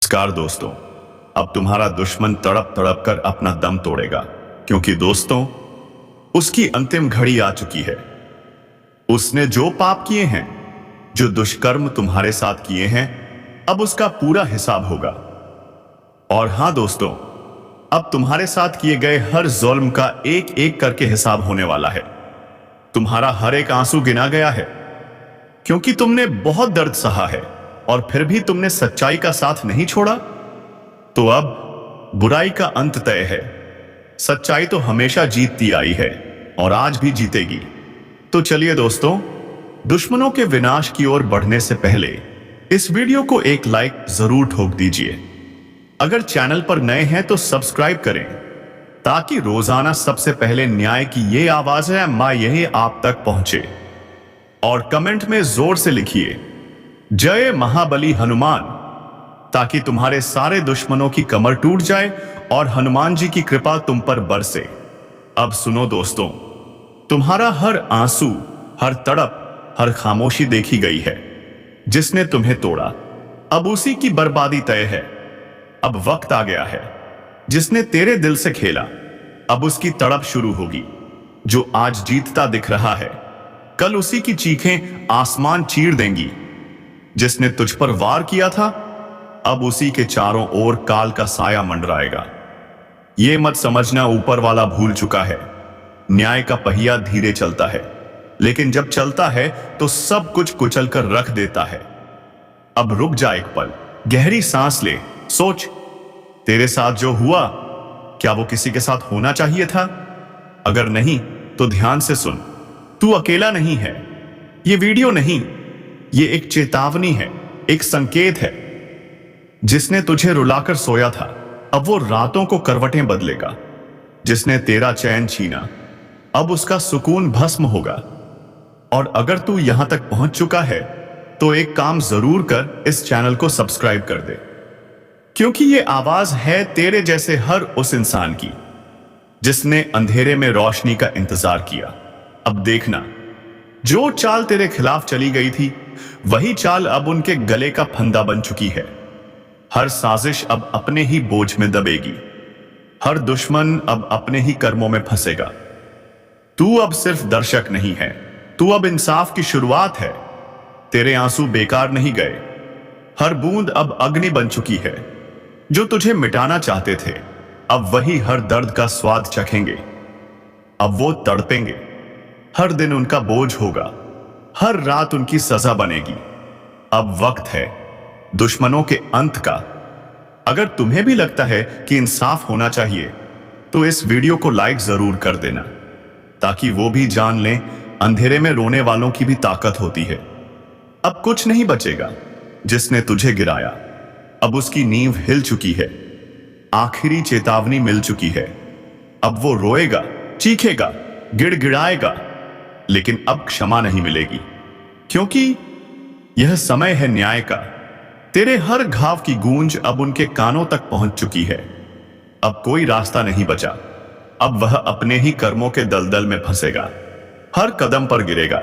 नमस्कार दोस्तों। अब तुम्हारा दुश्मन तड़प तड़प कर अपना दम तोड़ेगा, क्योंकि दोस्तों उसकी अंतिम घड़ी आ चुकी है। उसने जो पाप किए हैं, जो दुष्कर्म तुम्हारे साथ किए हैं, अब उसका पूरा हिसाब होगा। और हां दोस्तों, अब तुम्हारे साथ किए गए हर जुल्म का एक एक करके हिसाब होने वाला है। तुम्हारा हर एक आंसू गिना गया है, क्योंकि तुमने बहुत दर्द सहा है और फिर भी तुमने सच्चाई का साथ नहीं छोड़ा। तो अब बुराई का अंत तय है। सच्चाई तो हमेशा जीतती आई है और आज भी जीतेगी। तो चलिए दोस्तों, दुश्मनों के विनाश की ओर बढ़ने से पहले इस वीडियो को एक लाइक जरूर ठोक दीजिए। अगर चैनल पर नए हैं तो सब्सक्राइब करें, ताकि रोजाना सबसे पहले न्याय की ये आवाज है मां यही आप तक पहुंचे। और कमेंट में जोर से लिखिए जय महाबली हनुमान, ताकि तुम्हारे सारे दुश्मनों की कमर टूट जाए और हनुमान जी की कृपा तुम पर बरसे। अब सुनो दोस्तों, तुम्हारा हर आंसू, हर तड़प, हर खामोशी देखी गई है। जिसने तुम्हें तोड़ा, अब उसी की बर्बादी तय है। अब वक्त आ गया है। जिसने तेरे दिल से खेला, अब उसकी तड़प शुरू होगी। जो आज जीतता दिख रहा है, कल उसी की चीखें आसमान चीर देंगी। जिसने तुझ पर वार किया था, अब उसी के चारों ओर काल का साया मंडराएगा। ये मत समझना ऊपर वाला भूल चुका है। न्याय का पहिया धीरे चलता है, लेकिन जब चलता है तो सब कुछ कुचल कर रख देता है। अब रुक जा एक पल, गहरी सांस ले, सोच, तेरे साथ जो हुआ, क्या वो किसी के साथ होना चाहिए था? अगर नहीं तो ध्यान से सुन, तू अकेला नहीं है। ये वीडियो नहीं, ये एक चेतावनी है, एक संकेत है। जिसने तुझे रुलाकर सोया था, अब वो रातों को करवटें बदलेगा। जिसने तेरा चैन छीना, अब उसका सुकून भस्म होगा। और अगर तू यहां तक पहुंच चुका है, तो एक काम जरूर कर, इस चैनल को सब्सक्राइब कर दे, क्योंकि ये आवाज है तेरे जैसे हर उस इंसान की जिसने अंधेरे में रोशनी का इंतजार किया। अब देखना, जो चाल तेरे खिलाफ चली गई थी, वही चाल अब उनके गले का फंदा बन चुकी है। हर साजिश अब अपने ही बोझ में दबेगी। हर दुश्मन अब अपने ही कर्मों में फंसेगा। तू अब सिर्फ दर्शक नहीं है, तू अब इंसाफ की शुरुआत है। तेरे आंसू बेकार नहीं गए। हर बूंद अब अग्नि बन चुकी है। जो तुझे मिटाना चाहते थे, अब वही हर दर्द का स्वाद चखेंगे। अब वो तड़पेंगे। हर दिन उनका बोझ होगा, हर रात उनकी सजा बनेगी। अब वक्त है दुश्मनों के अंत का। अगर तुम्हें भी लगता है कि इंसाफ होना चाहिए, तो इस वीडियो को लाइक जरूर कर देना, ताकि वो भी जान लें अंधेरे में रोने वालों की भी ताकत होती है। अब कुछ नहीं बचेगा। जिसने तुझे गिराया, अब उसकी नींव हिल चुकी है। आखिरी चेतावनी मिल चुकी है। अब वो रोएगा, चीखेगा, गिड़गिड़ाएगा, लेकिन अब क्षमा नहीं मिलेगी, क्योंकि यह समय है न्याय का। तेरे हर घाव की गूंज अब उनके कानों तक पहुंच चुकी है। अब कोई रास्ता नहीं बचा। अब वह अपने ही कर्मों के दलदल में फंसेगा, हर कदम पर गिरेगा।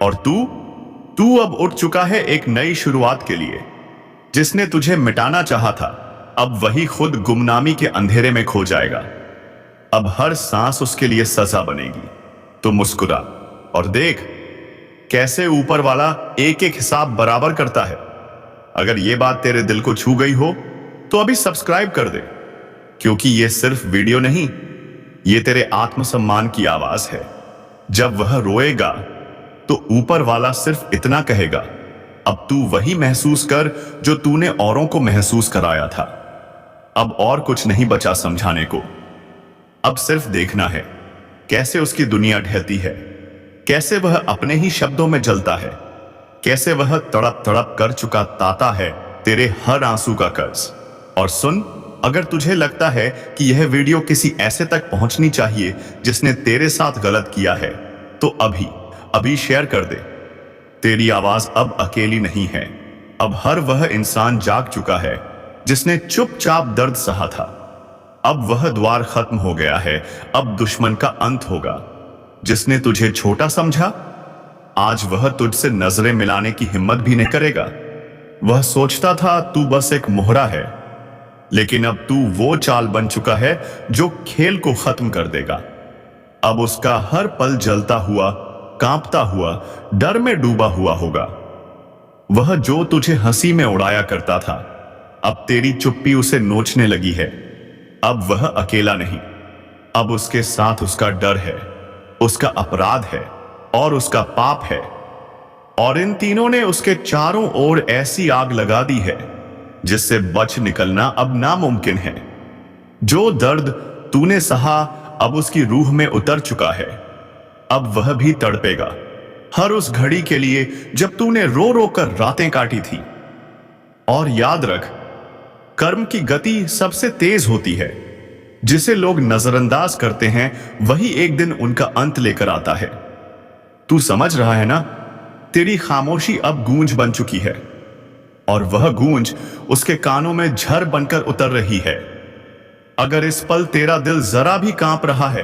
और तू अब उठ चुका है एक नई शुरुआत के लिए। जिसने तुझे मिटाना चाहा था, अब वही खुद गुमनामी के अंधेरे में खो जाएगा। अब हर सांस उसके लिए सजा बनेगी। तो मुस्कुरा और देख कैसे ऊपर वाला एक एक हिसाब बराबर करता है। अगर यह बात तेरे दिल को छू गई हो, तो अभी सब्सक्राइब कर दे, क्योंकि यह सिर्फ वीडियो नहीं, यह तेरे आत्मसम्मान की आवाज है। जब वह रोएगा, तो ऊपर वाला सिर्फ इतना कहेगा, अब तू वही महसूस कर जो तूने औरों को महसूस कराया था। अब और कुछ नहीं बचा समझाने को। अब सिर्फ देखना है कैसे उसकी दुनिया ढहती है, कैसे वह अपने ही शब्दों में जलता है, कैसे वह तड़प तड़प कर चुकाता है तेरे हर आंसू का कर्ज। और सुन, अगर तुझे लगता है कि यह वीडियो किसी ऐसे तक पहुंचनी चाहिए जिसने तेरे साथ गलत किया है, तो अभी शेयर कर दे। तेरी आवाज अब अकेली नहीं है। अब हर वह इंसान जाग चुका है जिसने चुपचाप दर्द सहा था। अब वह द्वार खत्म हो गया है। अब दुश्मन का अंत होगा। जिसने तुझे छोटा समझा, आज वह तुझसे नजरें मिलाने की हिम्मत भी नहीं करेगा। वह सोचता था तू बस एक मोहरा है, लेकिन अब तू वो चाल बन चुका है जो खेल को खत्म कर देगा। अब उसका हर पल जलता हुआ, कांपता हुआ, डर में डूबा हुआ होगा। वह जो तुझे हंसी में उड़ाया करता था, अब तेरी चुप्पी उसे नोचने लगी है। अब वह अकेला नहीं, अब उसके साथ उसका डर है, उसका अपराध है और उसका पाप है। और इन तीनों ने उसके चारों ओर ऐसी आग लगा दी है जिससे बच निकलना अब नामुमकिन है। जो दर्द तूने सहा अब उसकी रूह में उतर चुका है। अब वह भी तड़पेगा हर उस घड़ी के लिए जब तूने रो रो कर रातें काटी थी। और याद रख, कर्म की गति सबसे तेज होती है। जिसे लोग नजरअंदाज करते हैं वही एक दिन उनका अंत लेकर आता है। तू समझ रहा है ना? तेरी खामोशी अब गूंज बन चुकी है और वह गूंज उसके कानों में झर बनकर उतर रही है। अगर इस पल तेरा दिल जरा भी कांप रहा है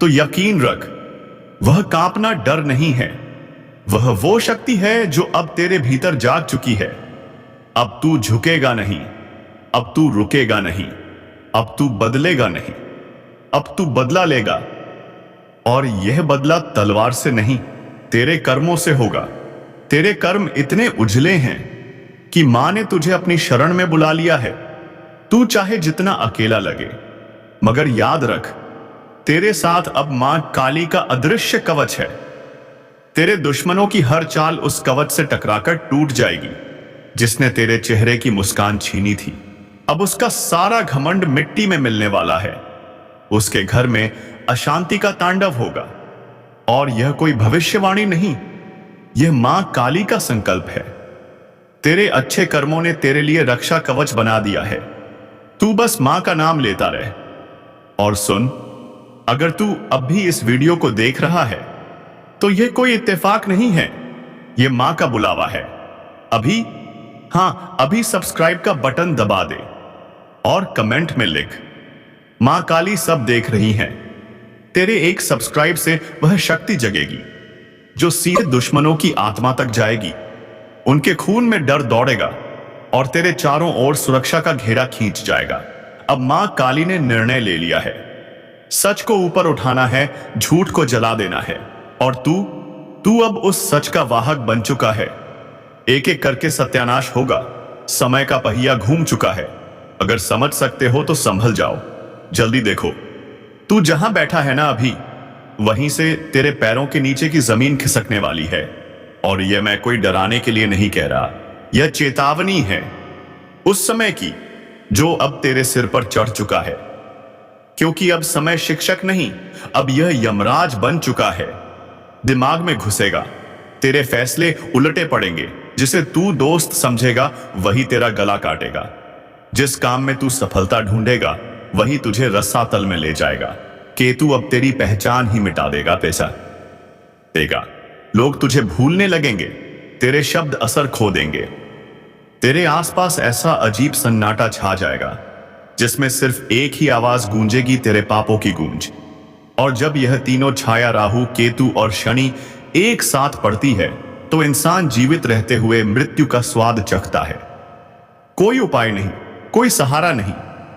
तो यकीन रख, वह कांपना डर नहीं है, वह वो शक्ति है जो अब तेरे भीतर जाग चुकी है। अब तू झुकेगा नहीं, अब तू रुकेगा नहीं, अब तू बदलेगा नहीं, अब तू बदला लेगा। और यह बदला तलवार से नहीं, तेरे कर्मों से होगा। तेरे कर्म इतने उजले हैं कि मां ने तुझे अपनी शरण में बुला लिया है। तू चाहे जितना अकेला लगे, मगर याद रख, तेरे साथ अब मां काली का अदृश्य कवच है। तेरे दुश्मनों की हर चाल उस कवच से टकराकर टूट जाएगी। जिसने तेरे चेहरे की मुस्कान छीनी थी, अब उसका सारा घमंड मिट्टी में मिलने वाला है। उसके घर में अशांति का तांडव होगा। और यह कोई भविष्यवाणी नहीं, यह मां काली का संकल्प है। तेरे अच्छे कर्मों ने तेरे लिए रक्षा कवच बना दिया है। तू बस मां का नाम लेता रहे। और सुन, अगर तू अब भी इस वीडियो को देख रहा है तो यह कोई इत्तेफाक नहीं है, यह मां का बुलावा है। अभी सब्सक्राइब का बटन दबा दे और कमेंट में लिख, मां काली सब देख रही हैं। तेरे एक सब्सक्राइब से वह शक्ति जगेगी जो सीधे दुश्मनों की आत्मा तक जाएगी। उनके खून में डर दौड़ेगा और तेरे चारों ओर सुरक्षा का घेरा खींच जाएगा। अब मां काली ने निर्णय ले लिया है। सच को ऊपर उठाना है, झूठ को जला देना है। और तू अब उस सच का वाहक बन चुका है। एक एक करके सत्यानाश होगा। समय का पहिया घूम चुका है। अगर समझ सकते हो तो संभल जाओ। जल्दी देखो, तू जहां बैठा है ना अभी, वहीं से तेरे पैरों के नीचे की जमीन खिसकने वाली है। और यह मैं कोई डराने के लिए नहीं कह रहा, यह चेतावनी है उस समय की जो अब तेरे सिर पर चढ़ चुका है। क्योंकि अब समय शिक्षक नहीं, अब यह यमराज बन चुका है। दिमाग में घुसेगा, तेरे फैसले उलटे पड़ेंगे। जिसे तू दोस्त समझेगा वही तेरा गला काटेगा। जिस काम में तू सफलता ढूंढेगा वही तुझे रस्सातल में ले जाएगा। केतु अब तेरी पहचान ही मिटा देगा, पैसा देगा। लोग तुझे भूलने लगेंगे, तेरे शब्द असर खो देंगे। तेरे आसपास ऐसा अजीब सन्नाटा छा जाएगा जिसमें सिर्फ एक ही आवाज गूंजेगी, तेरे पापों की गूंज। और जब यह तीनों छाया राहु, केतु और शनि एक साथ पड़ती है तो इंसान जीवित रहते हुए मृत्यु का स्वाद चखता है। कोई उपाय नहीं, कोई सहारा नहीं,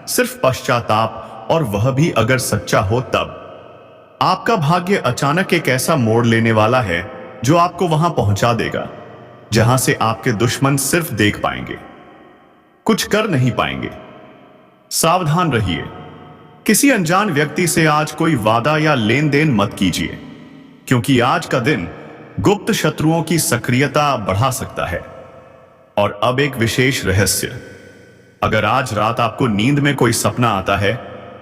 सिर्फ पश्चाताप, और वह भी अगर सच्चा हो तब। आपका भाग्य अचानक एक ऐसा मोड़ लेने वाला है जो आपको वहां पहुंचा देगा जहां से आपके दुश्मन सिर्फ देख पाएंगे, कुछ कर नहीं पाएंगे। सावधान रहिए, किसी अनजान व्यक्ति से आज कोई वादा या लेन देन मत कीजिए, क्योंकि आज का दिन गुप्त शत्रुओं की सक्रियता बढ़ा सकता है। और अब एक विशेष रहस्य, अगर आज रात आपको नींद में कोई सपना आता है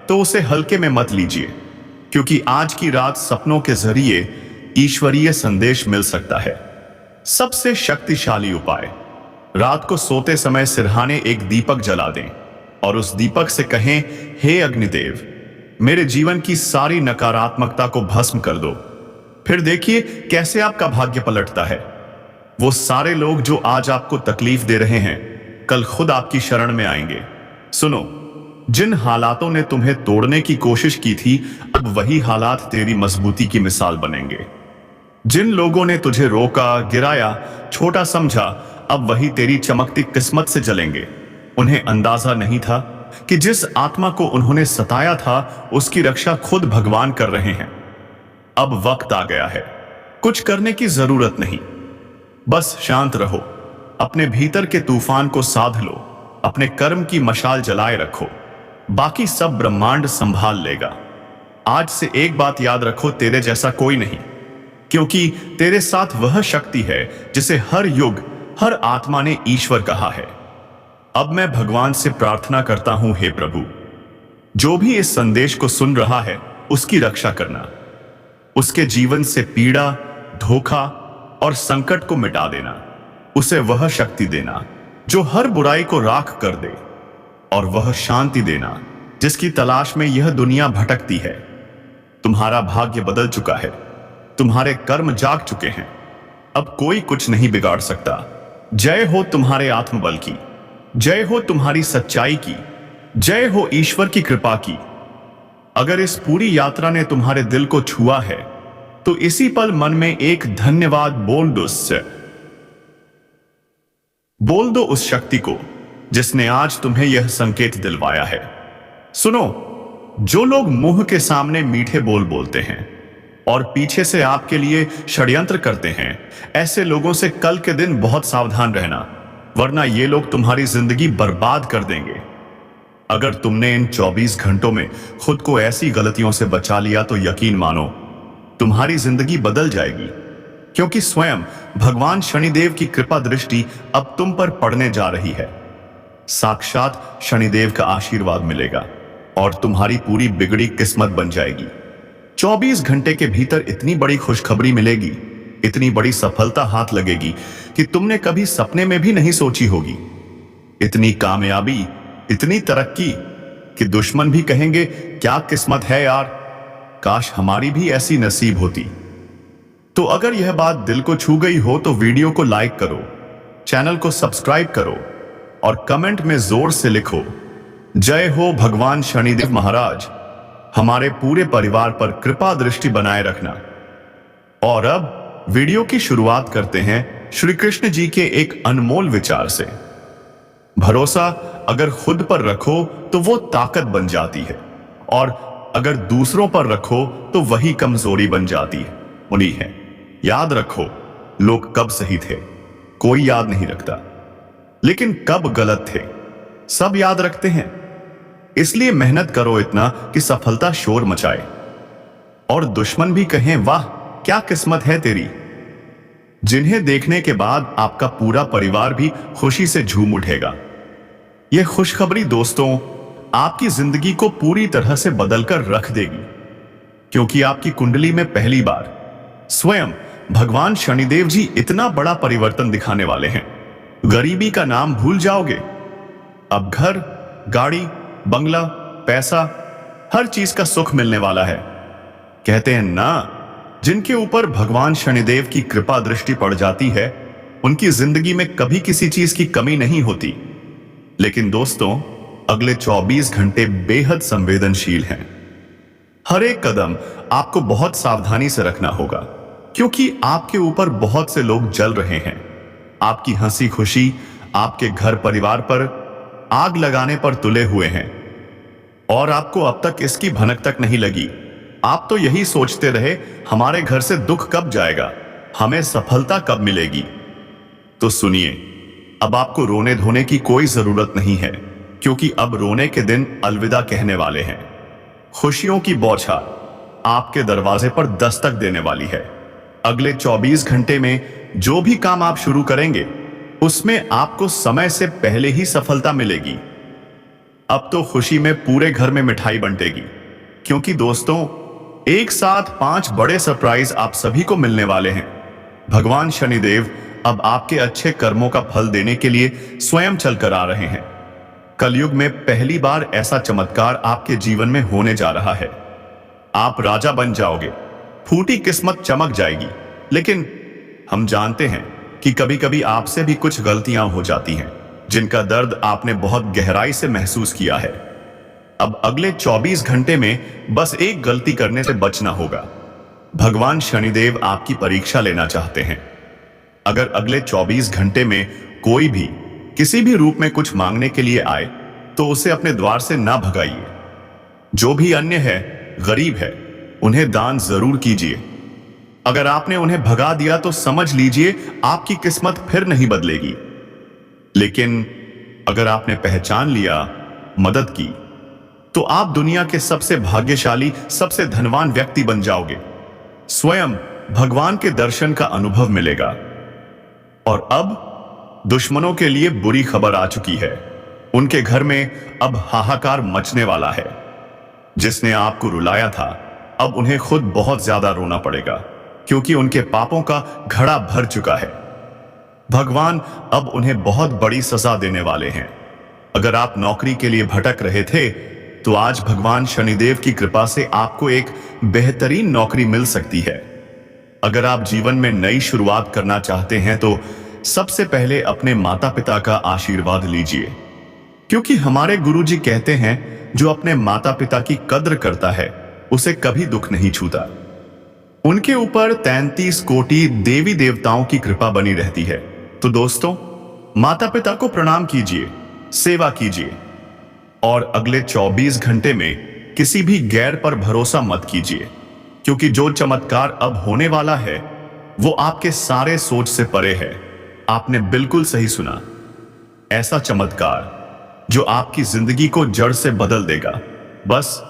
तो उसे हल्के में मत लीजिए, क्योंकि आज की रात सपनों के जरिए ईश्वरीय संदेश मिल सकता है। सबसे शक्तिशाली उपाय, रात को सोते समय सिरहाने एक दीपक जला दें और उस दीपक से कहें, हे अग्निदेव, मेरे जीवन की सारी नकारात्मकता को भस्म कर दो। फिर देखिए कैसे आपका भाग्य पलटता है। वो सारे लोग जो आज आपको तकलीफ दे रहे हैं कल खुद आपकी शरण में आएंगे। सुनो, जिन हालातों ने तुम्हें तोड़ने की कोशिश की थी, अब वही हालात तेरी मजबूती की मिसाल बनेंगे। जिन लोगों ने तुझे रोका, गिराया, छोटा समझा, अब वही तेरी चमकती किस्मत से जलेंगे। उन्हें अंदाजा नहीं था कि जिस आत्मा को उन्होंने सताया था उसकी रक्षा खुद भगवान कर रहे हैं। अब वक्त आ गया है, कुछ करने की जरूरत नहीं, बस शांत रहो, अपने भीतर के तूफान को साध लो, अपने कर्म की मशाल जलाए रखो, बाकी सब ब्रह्मांड संभाल लेगा। आज से एक बात याद रखो, तेरे जैसा कोई नहीं, क्योंकि तेरे साथ वह शक्ति है जिसे हर युग हर आत्मा ने ईश्वर कहा है। अब मैं भगवान से प्रार्थना करता हूं, हे प्रभु, जो भी इस संदेश को सुन रहा है उसकी रक्षा करना, उसके जीवन से पीड़ा, धोखा और संकट को मिटा देना, उसे वह शक्ति देना जो हर बुराई को राख कर दे, और वह शांति देना जिसकी तलाश में यह दुनिया भटकती है। तुम्हारा भाग्य बदल चुका है, तुम्हारे कर्म जाग चुके हैं, अब कोई कुछ नहीं बिगाड़ सकता। जय हो तुम्हारे आत्मबल की, जय हो तुम्हारी सच्चाई की, जय हो ईश्वर की कृपा की। अगर इस पूरी यात्रा ने तुम्हारे दिल को छुआ है तो इसी पल मन में एक धन्यवाद बोल दो उस शक्ति को जिसने आज तुम्हें यह संकेत दिलवाया है। सुनो, जो लोग मुंह के सामने मीठे बोल बोलते हैं और पीछे से आपके लिए षड्यंत्र करते हैं, ऐसे लोगों से कल के दिन बहुत सावधान रहना, वरना ये लोग तुम्हारी जिंदगी बर्बाद कर देंगे। अगर तुमने इन 24 घंटों में खुद को ऐसी गलतियों से बचा लिया तो यकीन मानो तुम्हारी जिंदगी बदल जाएगी, क्योंकि स्वयं भगवान शनिदेव की कृपा दृष्टि अब तुम पर पड़ने जा रही है। साक्षात शनिदेव का आशीर्वाद मिलेगा और तुम्हारी पूरी बिगड़ी किस्मत बन जाएगी। 24 घंटे के भीतर इतनी बड़ी खुशखबरी मिलेगी, इतनी बड़ी सफलता हाथ लगेगी कि तुमने कभी सपने में भी नहीं सोची होगी। इतनी कामयाबी, इतनी तरक्की कि दुश्मन भी कहेंगे, क्या किस्मत है यार, काश हमारी भी ऐसी नसीब होती। तो अगर यह बात दिल को छू गई हो तो वीडियो को लाइक करो, चैनल को सब्सक्राइब करो और कमेंट में जोर से लिखो, जय हो भगवान शनिदेव महाराज, हमारे पूरे परिवार पर कृपा दृष्टि बनाए रखना। और अब वीडियो की शुरुआत करते हैं श्री कृष्ण जी के एक अनमोल विचार से। भरोसा अगर खुद पर रखो तो वो ताकत बन जाती है, और अगर दूसरों पर रखो तो वही कमजोरी बन जाती है। उन्हीं है, याद रखो, लोग कब सही थे कोई याद नहीं रखता, लेकिन कब गलत थे सब याद रखते हैं। इसलिए मेहनत करो इतना कि सफलता शोर मचाए और दुश्मन भी कहें, वाह क्या किस्मत है तेरी, जिन्हें देखने के बाद आपका पूरा परिवार भी खुशी से झूम उठेगा। यह खुशखबरी दोस्तों आपकी जिंदगी को पूरी तरह से बदलकर रख देगी, क्योंकि आपकी कुंडली में पहली बार स्वयं भगवान शनिदेव जी इतना बड़ा परिवर्तन दिखाने वाले हैं। गरीबी का नाम भूल जाओगे, अब घर, गाड़ी, बंगला, पैसा, हर चीज का सुख मिलने वाला है। कहते हैं ना, जिनके ऊपर भगवान शनिदेव की कृपा दृष्टि पड़ जाती है उनकी जिंदगी में कभी किसी चीज की कमी नहीं होती। लेकिन दोस्तों अगले 24 घंटे बेहद संवेदनशील हैं। हर एक कदम आपको बहुत सावधानी से रखना होगा, क्योंकि आपके ऊपर बहुत से लोग जल रहे हैं। आपकी हंसी खुशी आपके घर परिवार पर आग लगाने पर तुले हुए हैं, और आपको अब तक इसकी भनक तक नहीं लगी। आप तो यही सोचते रहे, हमारे घर से दुख कब जाएगा, हमें सफलता कब मिलेगी। तो सुनिए, अब आपको रोने धोने की कोई जरूरत नहीं है, क्योंकि अब रोने के दिन अलविदा कहने वाले हैं। खुशियों की बौछार आपके दरवाजे पर दस्तक देने वाली है। अगले 24 घंटे में जो भी काम आप शुरू करेंगे उसमें आपको समय से पहले ही सफलता मिलेगी। अब तो खुशी में पूरे घर में मिठाई बंटेगी, क्योंकि दोस्तों एक साथ 5 बड़े सरप्राइज आप सभी को मिलने वाले हैं। भगवान शनिदेव अब आपके अच्छे कर्मों का फल देने के लिए स्वयं चलकर आ रहे हैं। कलयुग में पहली बार ऐसा चमत्कार आपके जीवन में होने जा रहा है। आप राजा बन जाओगे, फूटी किस्मत चमक जाएगी। लेकिन हम जानते हैं कि कभी कभी आपसे भी कुछ गलतियां हो जाती हैं, जिनका दर्द आपने बहुत गहराई से महसूस किया है। अब अगले 24 घंटे में बस एक गलती करने से बचना होगा। भगवान शनिदेव आपकी परीक्षा लेना चाहते हैं। अगर अगले 24 घंटे में कोई भी किसी भी रूप में कुछ मांगने के लिए आए तो उसे अपने द्वार से ना भगाइए। जो भी अन्य है, गरीब है, उन्हें दान जरूर कीजिए। अगर आपने उन्हें भगा दिया तो समझ लीजिए आपकी किस्मत फिर नहीं बदलेगी। लेकिन अगर आपने पहचान लिया, मदद की, तो आप दुनिया के सबसे भाग्यशाली, सबसे धनवान व्यक्ति बन जाओगे। स्वयं भगवान के दर्शन का अनुभव मिलेगा। और अब दुश्मनों के लिए बुरी खबर आ चुकी है। उनके घर में अब हाहाकार मचने वाला है। जिसने आपको रुलाया था, अब उन्हें खुद बहुत ज्यादा रोना पड़ेगा, क्योंकि उनके पापों का घड़ा भर चुका है। भगवान अब उन्हें बहुत बड़ी सजा देने वाले हैं। अगर आप नौकरी के लिए भटक रहे थे, तो आज भगवान शनिदेव की कृपा से आपको एक बेहतरीन नौकरी मिल सकती है। अगर आप जीवन में नई शुरुआत करना चाहते हैं, तो सबसे पहले अपने माता पिता का आशीर्वाद लीजिए, क्योंकि हमारे गुरुजी कहते हैं, जो अपने माता पिता की कद्र करता है, उसे कभी दुख नहीं छूता। उनके ऊपर 33 कोटि देवी देवताओं की कृपा बनी रहती है। तो दोस्तों, माता पिता को प्रणाम कीजिए, सेवा कीजिए, और अगले 24 घंटे में किसी भी गैर पर भरोसा मत कीजिए, क्योंकि जो चमत्कार अब होने वाला है, वो आपके सारे सोच से परे है। आपने बिल्कुल सही सुना। ऐसा चमत्कार जो आपकी जिंदगी को जड़ से बदल देगा। बस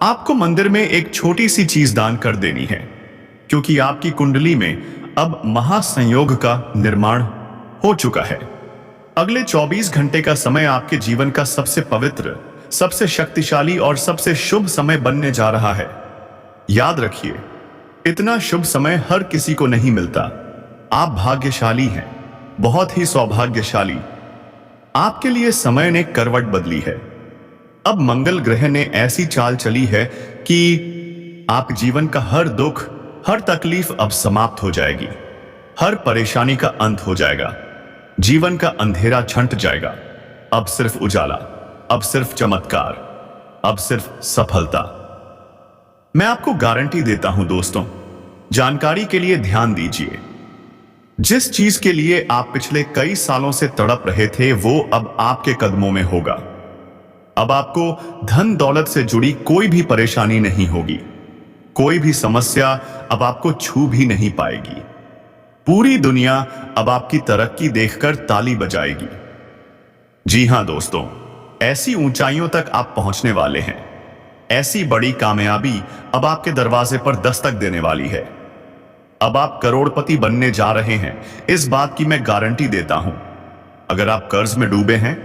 आपको मंदिर में एक छोटी सी चीज दान कर देनी है, क्योंकि आपकी कुंडली में अब महासंयोग का निर्माण हो चुका है। अगले 24 घंटे का समय आपके जीवन का सबसे पवित्र, सबसे शक्तिशाली और सबसे शुभ समय बनने जा रहा है। याद रखिए, इतना शुभ समय हर किसी को नहीं मिलता। आप भाग्यशाली हैं, बहुत ही सौभाग्यशाली। आपके लिए समय ने करवट बदली है। अब मंगल ग्रह ने ऐसी चाल चली है कि आप जीवन का हर दुख, हर तकलीफ अब समाप्त हो जाएगी। हर परेशानी का अंत हो जाएगा। जीवन का अंधेरा छंट जाएगा। अब सिर्फ उजाला, अब सिर्फ चमत्कार, अब सिर्फ सफलता। मैं आपको गारंटी देता हूं दोस्तों, जानकारी के लिए ध्यान दीजिए। जिस चीज के लिए आप पिछले कई सालों से तड़प रहे थे, वो अब आपके कदमों में होगा। अब आपको धन दौलत से जुड़ी कोई भी परेशानी नहीं होगी। कोई भी समस्या अब आपको छू भी नहीं पाएगी। पूरी दुनिया अब आपकी तरक्की देखकर ताली बजाएगी। जी हां दोस्तों, ऐसी ऊंचाइयों तक आप पहुंचने वाले हैं। ऐसी बड़ी कामयाबी अब आपके दरवाजे पर दस्तक देने वाली है। अब आप करोड़पति बनने जा रहे हैं, इस बात की मैं गारंटी देता हूं। अगर आप कर्ज में डूबे हैं,